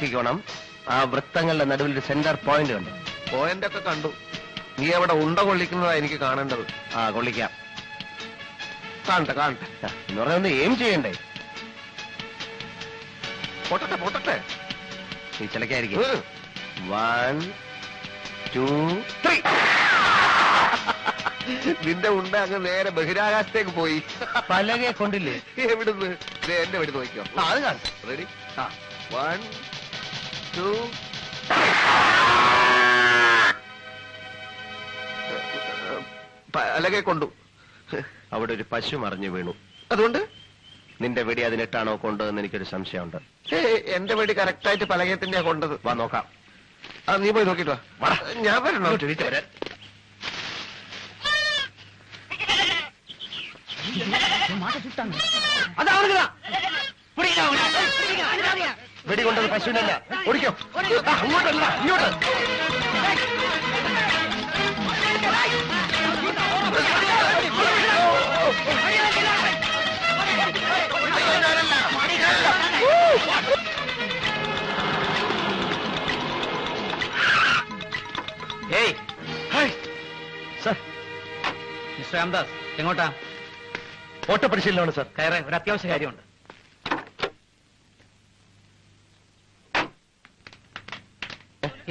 നോക്കിക്കോണം. ആ വൃത്തങ്ങളുടെ നടുവിൽ ഒരു സെന്റർ പോയിന്റ് ഉണ്ട്. പോയിന്റ് ഒക്കെ കണ്ടു. നീ അവിടെ ഉണ്ട കൊള്ളിക്കുന്നതാ എനിക്ക് കാണേണ്ടത്. ആ കൊള്ളിക്കാം. കാണട്ടെ കാണട്ടെ എന്ന് പറഞ്ഞാൽ ഒന്ന് എയിം ചെയ്യണ്ടേ? പൊട്ടട്ടെ പൊട്ടട്ടെ. നീ ചിലക്കായിരിക്കും. 1 2 3. നിന്റെ ഉണ്ട അങ്ങ് നേരെ ബഹിരാകാശത്തേക്ക് പോയി. പലകെ കൊണ്ടില്ലേ? എവിടുന്ന്? എന്റെ വെടി നോക്കിയോ. അത് കാണും. റെഡി? 1 2 പലകെ കൊണ്ടു. അവിടെ ഒരു പശു മറിഞ്ഞു വീണു. അതുകൊണ്ട് നിന്റെ വെടി അതിനിട്ടാണോ കൊണ്ടതെന്ന് എനിക്കൊരു സംശയമുണ്ട്. എന്റെ വെടി കറക്റ്റായിട്ട് പലകെ തന്നെയാ കൊണ്ടത്. വാ നോക്കാം. നീ പോയി നോക്കിട്ടോ. ഞാൻ വരണോ? വരാൻ. വെടി കൊണ്ടത് പശുവിനല്ല. ഓടിക്കോ. അങ്ങോട്ടല്ല ഇങ്ങോട്ട്. സർ, മിസ്റ്റർ രാംദാസ് എങ്ങോട്ടാ? ഓട്ട പരിശീലനമാണ് സർ. കയറേ, ഒരു അത്യാവശ്യ കാര്യമുണ്ട്.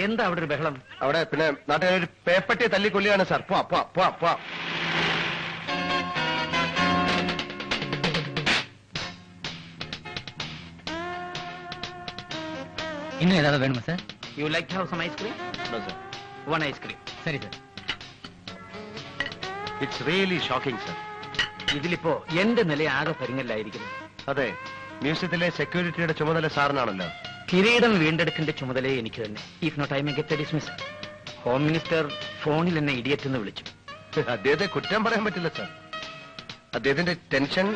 എന്താ അവിടെ ഒരു ബഹളം? അവിടെ പിന്നെ നാട്ടുകാർ പേപ്പട്ടിയെ തല്ലിക്കൊല്ലുകയാണ് സാർ. പോവാ പോവാ പോവാ പോവാ. ഇന്നും ഏതാ വേണമോ sir? You like to have some ice cream? No, sir. One ice cream. ശരി sir. It's really shocking sir. ഇതിലിപ്പോ എന്റെ നില ആകെ പരിങ്ങല്ലായിരിക്കുന്നു. അതെ, മ്യൂസിയത്തിലെ സെക്യൂരിറ്റിയുടെ ചുമതല സാറിനാണല്ലോ. കിരീടം വീണ്ടെടുക്കേണ്ട ചുമതലയെ എനിക്ക് തന്നെ. If not I may get dismiss. Home minister ഫോണിൽ എന്നെ ഇഡിയറ്റ് എന്ന് വിളിച്ചു. അദ്ദേഹത്തെ കുറ്റം പറയാൻ പറ്റില്ല സർ. അദ്ദേഹത്തിന്റെ ടെൻഷൻ.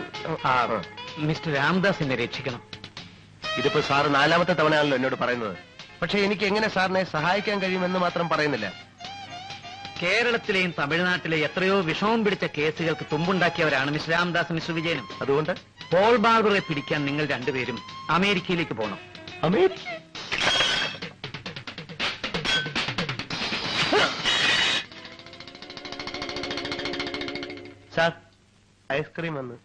മിസ്റ്റർ രാംദാസ് എന്നെ രക്ഷിക്കണം. ഇതിപ്പോ സാറ് 4ാമത്തെ തവണയാണല്ലോ എന്നോട് പറയുന്നത്. പക്ഷെ എനിക്ക് എങ്ങനെ സാറിനെ സഹായിക്കാൻ കഴിയുമെന്ന് മാത്രം പറയുന്നില്ല. കേരളത്തിലെയും തമിഴ്നാട്ടിലെയും എത്രയോ വിഷമം പിടിച്ച കേസുകൾക്ക് തുമ്പുണ്ടാക്കിയവരാണ് മിസ്റ്റർ രാംദാസ്, മിസ്റ്റർ വിജയനും. അതുകൊണ്ട് പോൾ ബാർബറെ പിടിക്കാൻ നിങ്ങൾ രണ്ടുപേരും അമേരിക്കയിലേക്ക് പോകണം. അമേരിക്ക? സാർ, ഐസ്ക്രീം വന്ന്.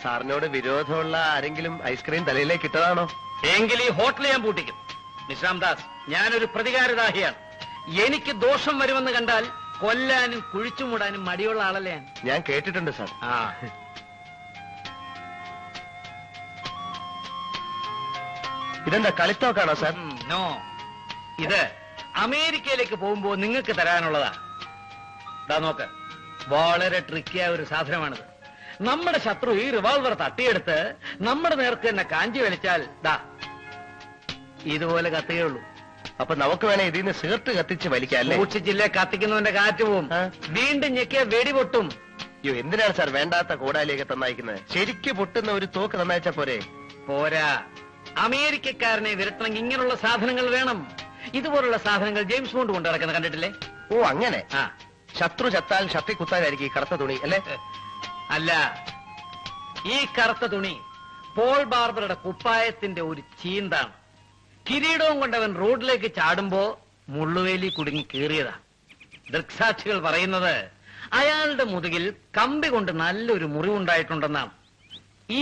സാറിനോട് വിരോധമുള്ള ആരെങ്കിലും ഐസ്ക്രീം തലയിലേക്ക് ഇട്ടതാണോ? എങ്കിൽ ഈ ഹോട്ടൽ ഞാൻ പൂട്ടിക്കും. മിസ്റ്റർ രാംദാസ്, ഞാനൊരു പ്രതികാരദാഹിയാണ്. എനിക്ക് ദോഷം വരുമെന്ന് കണ്ടാൽ കൊല്ലാനും കുഴിച്ചു മൂടാനും മടിയുള്ള ആളല്ലേ ഞാൻ. ഞാൻ കേട്ടിട്ടുണ്ട് സാർ. ഇതെന്താ കളിത്തോക്കാണോ സാർ? നോ, ഇത് അമേരിക്കയിലേക്ക് പോകുമ്പോ നിങ്ങൾക്ക് തരാനുള്ളതാ. ഇതാ നോക്ക്, വളരെ ട്രിക്കിയായ ഒരു സാധനമാണിത്. നമ്മുടെ ശത്രു ഈ റിവോൾവർ തട്ടിയെടുത്ത് നമ്മുടെ നേർക്ക് തന്നെ കാഞ്ചി വലിച്ചാൽ ദാ ഇതുപോലെ കത്തുകയുള്ളൂ. അപ്പൊ നമുക്ക് വേണേ ഇതിൽ നിന്ന് സിഗരറ്റ് കത്തിച്ച് വലിക്കാം അല്ലേ? സൂക്ഷിച്ചില്ലേ കത്തിക്കുന്നവന്റെ കാറ്റ് പോവും. വീണ്ടും ഞെക്കിയ വെടി പൊട്ടും. അയ്യോ, എന്തിനാണ് സാർ വേണ്ടാത്ത കോടാലിയൊക്കെ തന്നയക്കുന്നത്? ശരിക്ക് പൊട്ടുന്ന ഒരു തോക്ക് തന്നയച്ചാ പോരെ? പോരാ, അമേരിക്കക്കാരനെ വിരട്ടണമെങ്കിൽ ഇങ്ങനെയുള്ള സാധനങ്ങൾ വേണം. ഇതുപോലുള്ള സാധനങ്ങൾ ജെയിംസ് ബോണ്ട് കൊണ്ട് നടക്കുന്നത് കണ്ടിട്ടില്ലേ? ഓ അങ്ങനെ. ശത്രു ചത്താൽ ഷർട്ടി കുത്താനായിരിക്കും ഈ കറുത്ത തുണി അല്ലേ? അല്ല, ഈ കറുത്ത തുണി പോൾ ബാർബറുടെ കുപ്പായത്തിന്റെ ഒരു ചീന്താണ്. കിരീടവും കൊണ്ടവൻ റോഡിലേക്ക് ചാടുമ്പോ മുള്ളുവേലി കുടുങ്ങി കീറിയതാ. ദൃക്സാക്ഷികൾ പറയുന്നത് അയാളുടെ മുതുകിൽ കമ്പി കൊണ്ട് നല്ലൊരു മുറിവുണ്ടായിട്ടുണ്ടെന്നാണ്.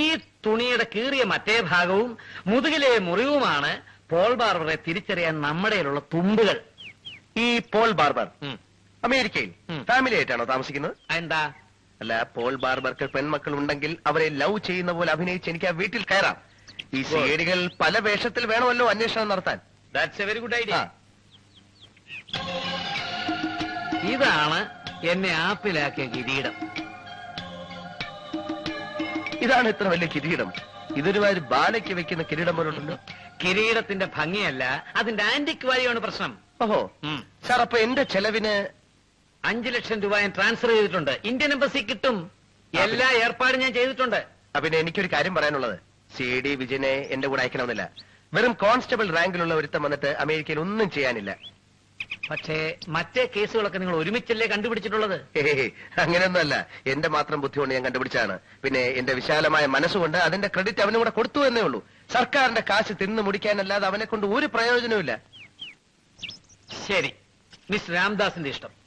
ഈ തുണിയുടെ കീറിയ മറ്റേ ഭാഗവും മുതുകിലെ മുറിവുമാണ് പോൾ ബാർബറെ തിരിച്ചറിയാൻ നമ്മുടെയിലുള്ള തുമ്പുകൾ. ഈ പോൾ ബാർബർ അമേരിക്കയിൽ ഫാമിലി ആയിട്ടാണോ താമസിക്കുന്നത്? എന്താ? അല്ല, പോൾ ബാർബർക്ക് പെൺമക്കൾ ഉണ്ടെങ്കിൽ അവരെ ലവ് ചെയ്യുന്ന പോലെ അഭിനയിച്ച് എനിക്ക് ആ വീട്ടിൽ കയറാം. ഈ സിഐഡികൾ പല വേഷത്തിൽ വേണമല്ലോ അന്വേഷണം നടത്താൻ. That's A very good idea. ഇതാണ് എന്നെ ആപ്പിലാക്കിയ കിരീടം. ഇതാണ് ഇത്ര വലിയ കിരീടം? ഇതൊരുമാതിരി ബാലയ്ക്ക് വെക്കുന്ന കിരീടം പോലുണ്ടല്ലോ. കിരീടത്തിന്റെ ഭംഗിയല്ല, അതിന്റെ ആന്റിക് വാല്യൂയാണ് പ്രശ്നം. ഓഹോ സാർ, അപ്പൊ എന്റെ ചെലവിന് 5 ലക്ഷം രൂപ ഞാൻ ട്രാൻസ്ഫർ ചെയ്തിട്ടുണ്ട്. ഇന്ത്യൻ എംബസി കിട്ടും. എല്ലാ ഏർപ്പാടും ഞാൻ ചെയ്തിട്ടുണ്ട്. പിന്നെ എനിക്കൊരു കാര്യം പറയാനുള്ളത്, CD വിജയനെ എന്റെ കൂടെ അയക്കണമെന്നില്ല. വെറും കോൺസ്റ്റബിൾ റാങ്കിലുള്ള ഒരുത്തം വന്നിട്ട് അമേരിക്കയിൽ ഒന്നും ചെയ്യാനില്ല. പക്ഷേ മറ്റേ കേസുകളൊക്കെ നിങ്ങൾ ഒരുമിച്ചല്ലേ കണ്ടുപിടിച്ചിട്ടുള്ളത്? ഹേയ്, അങ്ങനെയൊന്നുമല്ല. എന്റെ മാത്രം ബുദ്ധി കൊണ്ട് ഞാൻ കണ്ടുപിടിച്ചാണ്. പിന്നെ എന്റെ വിശാലമായ മനസ്സുകൊണ്ട് അതിന്റെ ക്രെഡിറ്റ് അവനും കൂടെ കൊടുത്തു എന്നേ ഉള്ളൂ. സർക്കാരിന്റെ കാശ് തിന്നു മുടിക്കാനല്ലാതെ അവനെ കൊണ്ട് ഒരു പ്രയോജനവുമില്ല. ശരി, മിസ് രാംദാസിന്റെ ഇഷ്ടം.